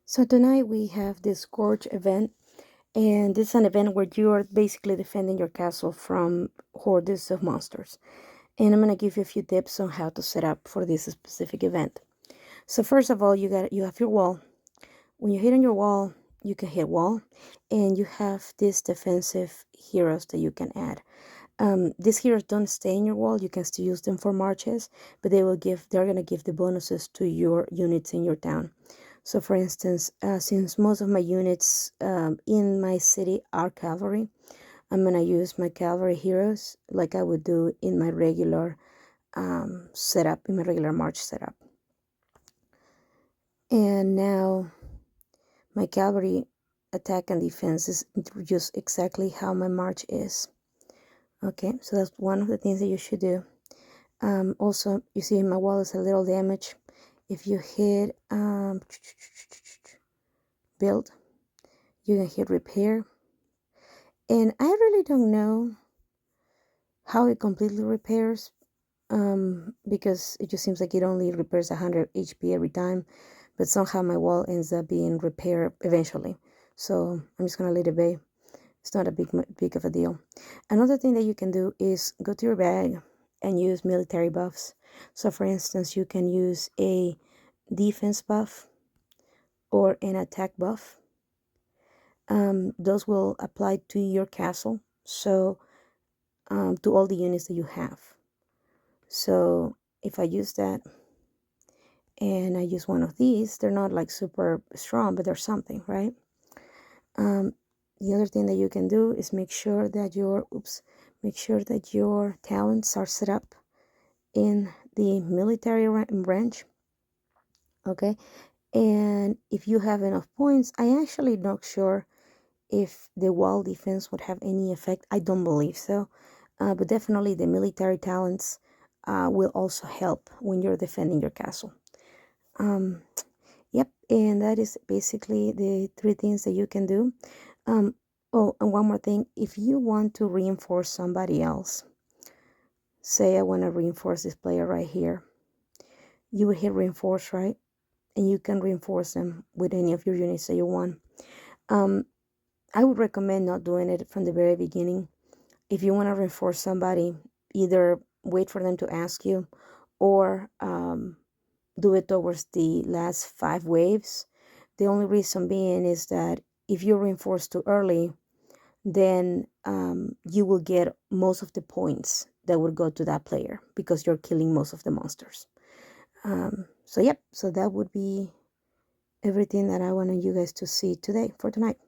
So tonight we have this Scourge event, and this is an event where you are basically defending your castle from hordes of monsters. And I'm gonna give you a few tips on how to set up for this specific event. So first of all, you have your wall. When you hit on your wall, you can hit wall, and you have these defensive heroes that you can add. These heroes don't stay in your wall. You can still use them for marches, but they're gonna give the bonuses to your units in your town. So for instance, since most of my units in my city are cavalry, I'm gonna use my cavalry heroes like I would do in my regular setup, in my regular march setup. And now my cavalry attack and defense is just exactly how my march is. Okay, so that's one of the things that you should do. Also, you see my wall is a little damaged. If you hit build, you can hit repair. And I really don't know how it completely repairs, because it just seems like it only repairs 100 HP every time, but somehow my wall ends up being repaired eventually. So I'm just gonna let it be. It's not a big of a deal. Another thing that you can do is go to your bag and use military buffs. So for instance, you can use a defense buff or an attack buff. Those will apply to your castle, so to all the units that you have. So if I use that and I use one of these, they're not like super strong, but they're something, right? The other thing that you can do is make sure that your talents are set up in the military range. Okay, and if you have enough points, I actually not sure if the wall defense would have any effect. I don't believe so, but definitely the military talents will also help when you're defending your castle. Yep, and that is basically the three things that you can do. Oh, and one more thing, if you want to reinforce somebody else, say I want to reinforce this player right here, you would hit reinforce, right? And you can reinforce them with any of your units that you want. I would recommend not doing it from the very beginning. If you want to reinforce somebody, either wait for them to ask you or do it towards the last 5 waves. The only reason being is that if you reinforce too early, then you will get most of the points that would go to that player because you're killing most of the monsters. So yep, so that would be everything that I wanted you guys to see today for tonight.